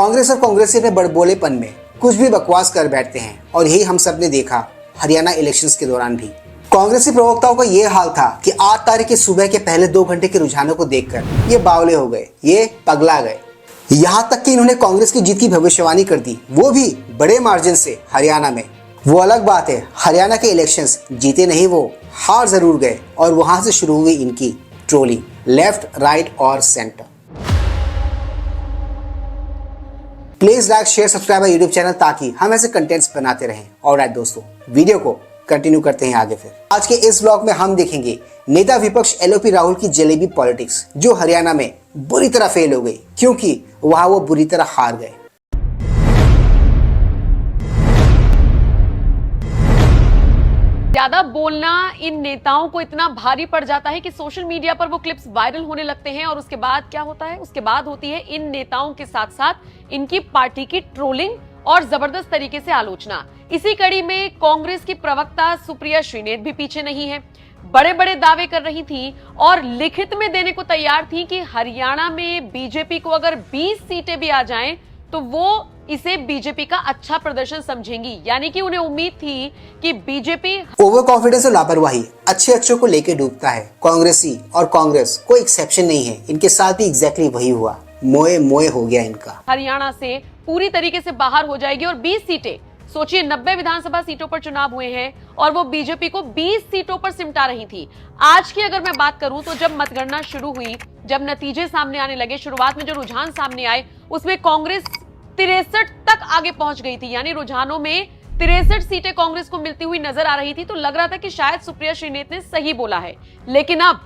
कांग्रेस और कांग्रेसी अपने बड़बोलेपन में कुछ भी बकवास कर बैठते हैं और यही हम सब ने देखा हरियाणा इलेक्शंस के दौरान भी। कांग्रेसी प्रवक्ताओं का ये हाल था कि 8 तारीख की सुबह के पहले 2 घंटे के रुझानों को देखकर ये बावले हो गए, ये पगला गए। यहाँ तक कि इन्होंने कांग्रेस की जीत की भविष्यवाणी कर दी, वो भी बड़े मार्जिन से हरियाणा में। वो अलग बात है, हरियाणा के इलेक्शंस जीते नहीं, वो हार जरूर गए और वहां से शुरू हुई इनकी ट्रोलिंग, लेफ्ट, राइट और centre. Please like, share, subscribe YouTube channel ताकि हम ऐसे कंटेंट्स बनाते रहें। ऑलराइट दोस्तों, वीडियो को कंटिन्यू करते हैं आगे। फिर आज के इस ब्लॉग में हम देखेंगे नेता विपक्ष एलओपी राहुल की जलेबी पॉलिटिक्स, जो हरियाणा में बुरी तरह फेल हो गई क्योंकि वहां वो बुरी तरह हार गए। ज्यादा बोलना इन नेताओं को इतना भारी पड़ जाता है कि सोशल मीडिया पर वो क्लिप्स वायरल होने लगते हैं और उसके बाद क्या होता है, उसके बाद होती है इन नेताओं के साथ साथ इनकी पार्टी की ट्रोलिंग और जबरदस्त तरीके से आलोचना। इसी कड़ी में कांग्रेस की प्रवक्ता सुप्रिया श्रीनेत भी पीछे नहीं है। बड़े बड़े दावे कर रही थी और लिखित में देने को तैयार थी कि हरियाणा में बीजेपी को अगर 20 सीटें भी आ जाएं तो वो इसे बीजेपी का अच्छा प्रदर्शन समझेंगी। यानी कि उन्हें उम्मीद थी कि बीजेपी ओवर कॉन्फिडेंस और लापरवाही अच्छे अच्छों को लेकर डूबता है। कांग्रेसी और कांग्रेस कोई एक्सेप्शन नहीं है, इनके साथ भी एग्जैक्टली वही हुआ। मोए मोए हो गया इनका। हरियाणा से पूरी तरीके से बाहर हो जाएगी और 20 सीटें, सोचिए 90 विधानसभा सीटों पर चुनाव हुए हैं और वो बीजेपी को 20 सीटों पर सिमटा रही थी। आज की अगर मैं बात करूं तो जब मतगणना शुरू हुई, जब नतीजे सामने आने लगे, शुरुआत में जो रुझान सामने आए उसमें कांग्रेस 63 तक आगे पहुंच गई थी। यानी रुझानों में 63 सीटें कांग्रेस को मिलती हुई नजर आ रही थी। तो लग रहा था कि शायद सुप्रिया श्रीनेत ने सही बोला है। लेकिन अब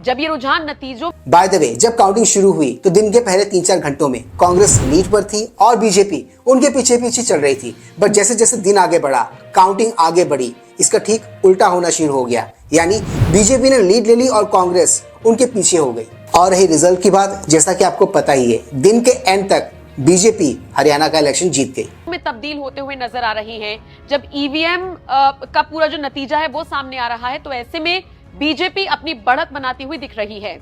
जब ये रुझान नतीजों बाय द वे जब काउंटिंग शुरू हुई तो दिन के पहले 3-4 घंटों में कांग्रेस लीड पर थी और बीजेपी उनके पीछे पीछे चल रही थी। बट जैसे जैसे दिन आगे बढ़ा, काउंटिंग आगे बढ़ी, इसका ठीक उल्टा होना शुरू हो गया। यानी बीजेपी ने लीड ले ली और कांग्रेस उनके पीछे हो गई। और रही रिजल्ट की बात, जैसा कि आपको पता ही है, दिन के एंड तक बीजेपी हरियाणा का इलेक्शन जीत गई। में तब्दील होते हुए नजर आ रही हैं। जब ईवीएम का पूरा जो नतीजा है वो सामने आ रहा है तो ऐसे में बीजेपी अपनी बढ़त बनाती हुई दिख रही है।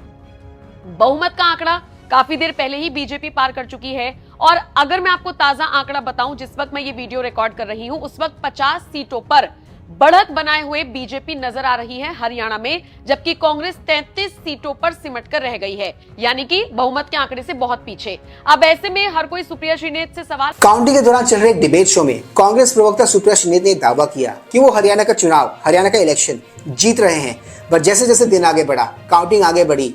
बहुमत का आंकड़ा काफी देर पहले ही बीजेपी पार कर चुकी है और अगर मैं आपको ताजा आंकड़ा बताऊं, जिस वक्त मैं ये वीडियो रिकॉर्ड कर रही हूं उस वक्त 50 सीटों पर बढ़त बनाए हुए बीजेपी नजर आ रही है हरियाणा में, जबकि कांग्रेस 33 सीटों पर सिमट कर रह गई है। यानी कि बहुमत के आंकड़े से बहुत पीछे। अब ऐसे में हर कोई सुप्रिया श्रीनेत से सवाल। काउंटिंग के दौरान चल रहे एक डिबेट शो में कांग्रेस प्रवक्ता सुप्रिया श्रीनेत ने दावा किया कि वो हरियाणा का चुनाव, हरियाणा का इलेक्शन जीत रहे हैं। पर जैसे जैसे दिन आगे बढ़ा, काउंटिंग आगे बढ़ी,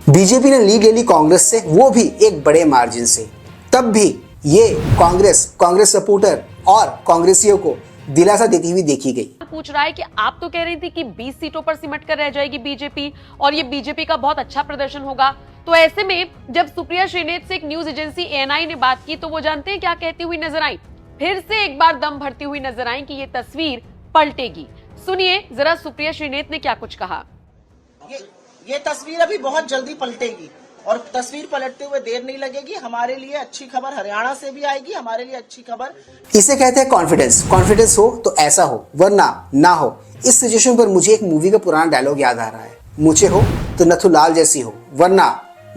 बीजेपी ने लीड ले ली कांग्रेस से, वो भी एक बड़े मार्जिन से। तब भी ये कांग्रेस सपोर्टर और कांग्रेसियों को दिलासा देती हुई देखी गई। पूछ रहा है कि आप तो कह रही थी कि 20 सीटों पर सिमट कर रह जाएगी बीजेपी और ये बीजेपी का बहुत अच्छा प्रदर्शन होगा। तो ऐसे में जब सुप्रिया श्रीनेत से एक न्यूज एजेंसी एएनआई ने बात की तो वो जानते हैं क्या कहती हुई नजर आई? फिर से एक बार दम भरती हुई नजर आई कि ये तस्वीर पलटेगी। सुनिए जरा सुप्रिया श्रीनेत ने क्या कुछ कहा। ये तस्वीर अभी बहुत जल्दी पलटेगी और तस्वीर पलटते हुए देर नहीं लगेगी। हमारे लिए अच्छी खबर हरियाणा से भी आएगी, हमारे लिए अच्छी खबर। इसे कहते हैं कॉन्फिडेंस। कॉन्फिडेंस हो तो ऐसा हो, वरना ना हो। इस सिचुएशन पर मुझे एक मूवी का पुराना डायलॉग याद आ रहा है, मुझे हो तो नथुलाल जैसी हो, वरना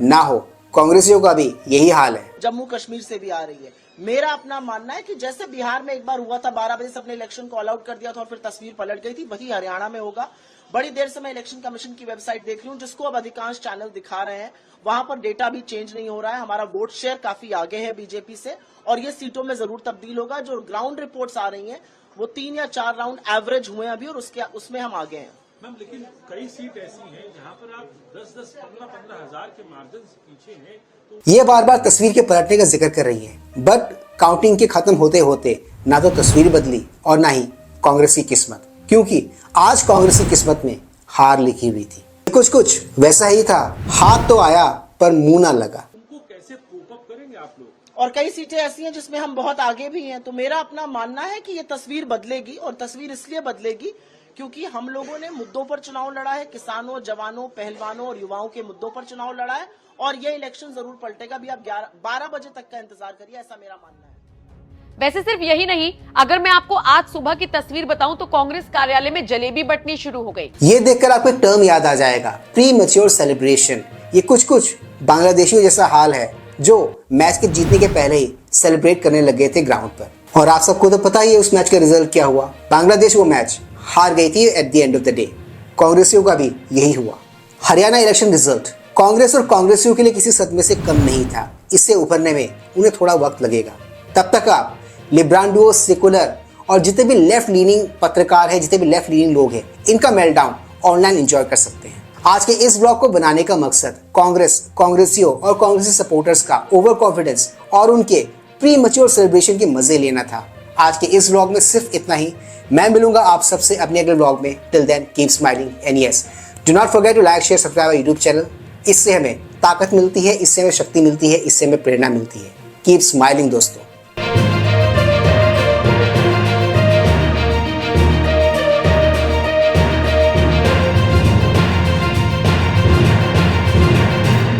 ना हो। कांग्रेसियों का भी यही हाल है। जम्मू कश्मीर से भी आ रही है। मेरा अपना मानना है कि जैसे बिहार में एक बार हुआ था, 12 बजे से अपने इलेक्शन को ऑल आउट कर दिया था और फिर तस्वीर पलट गई थी, वही हरियाणा में होगा। बड़ी देर से मैं इलेक्शन कमीशन की वेबसाइट देख रही हूँ, जिसको अब अधिकांश चैनल दिखा रहे हैं। वहां पर डेटा भी चेंज नहीं हो रहा है। हमारा वोट शेयर काफी आगे है बीजेपी से और ये सीटों में जरूर तब्दील होगा। जो ग्राउंड रिपोर्ट्स आ रही हैं वो 3 या 4 राउंड एवरेज हुए अभी और उसमें हम आगे हैं। मैम, लेकिन कई सीट ऐसी हैं जहां पर आप 10-10, 15-15 हजार के मार्जिन से पीछे हैं। तो ये बार बार तस्वीर के पलटने का जिक्र कर रही है, बट काउंटिंग के खत्म होते होते ना तो तस्वीर बदली और ना ही कांग्रेस की किस्मत, क्योंकि आज कांग्रेस की किस्मत में हार लिखी हुई थी। कुछ वैसा ही था, हाथ तो आया पर मुंह ना लगा। उनको कैसे कोप अप करेंगे आप लोग? और कई सीटें ऐसी हैं जिसमें हम बहुत आगे भी हैं। तो मेरा अपना मानना है कि ये तस्वीर बदलेगी और तस्वीर इसलिए बदलेगी क्योंकि हम लोगों ने मुद्दों पर चुनाव लड़ा है। किसानों, जवानों, पहलवानों और युवाओं के मुद्दों पर चुनाव लड़ा है और ये इलेक्शन जरूर पलटेगा। भी आप 12 बजे तक का इंतजार करिए, ऐसा मेरा मानना है। वैसे सिर्फ यही नहीं, अगर मैं आपको आज सुबह की तस्वीर बताऊं तो कांग्रेस कार्यालय में जलेबी बंटनी शुरू हो गई। ये देखकर आपको एक टर्म याद आ जाएगा, प्री मैच्योर सेलिब्रेशन। ये कुछ बांग्लादेशियों जैसा हाल है जो मैच के जीतने के पहले ही सेलिब्रेट करने लग गए थे ग्राउंड पर। और आप सबको तो पता ही है उस मैच का रिजल्ट क्या हुआ। बांग्लादेश वो मैच हार गई थी at the end of the day. कांग्रेसियों का भी यही हुआ। हरियाणा इलेक्शन रिजल्ट कांग्रेस और कांग्रेसियों के लिए किसी सदमे से कम नहीं था। इससे उभरने में उन्हें थोड़ा वक्त लगेगा। तब तक आप लिब्रांडो, सेकुलर और जितने भी लेफ्ट लीनिंग पत्रकार हैं, जितने भी लेफ्ट लीनिंग लोग हैं, इनका मेल्टडाउन ऑनलाइन एंजॉय कर सकते हैं। आज के इस ब्लॉग को बनाने का मकसद कांग्रेस, कांग्रेसियों और कांग्रेसी सपोर्टर्स का ओवर कॉन्फिडेंस और उनके प्री मैच्योर सेलिब्रेशन के मजे लेना था। आज के इस ब्लॉग में सिर्फ इतना ही। मैं मिलूंगा आप सबसे अपने अगले ब्लॉग में। Till then keep smiling and yes, do not forget to like, share, subscribe our YouTube channel. इससे हमें ताकत मिलती है, इससे हमें शक्ति मिलती है, इससे हमें प्रेरणा मिलती है। कीप स्माइलिंग दोस्तों।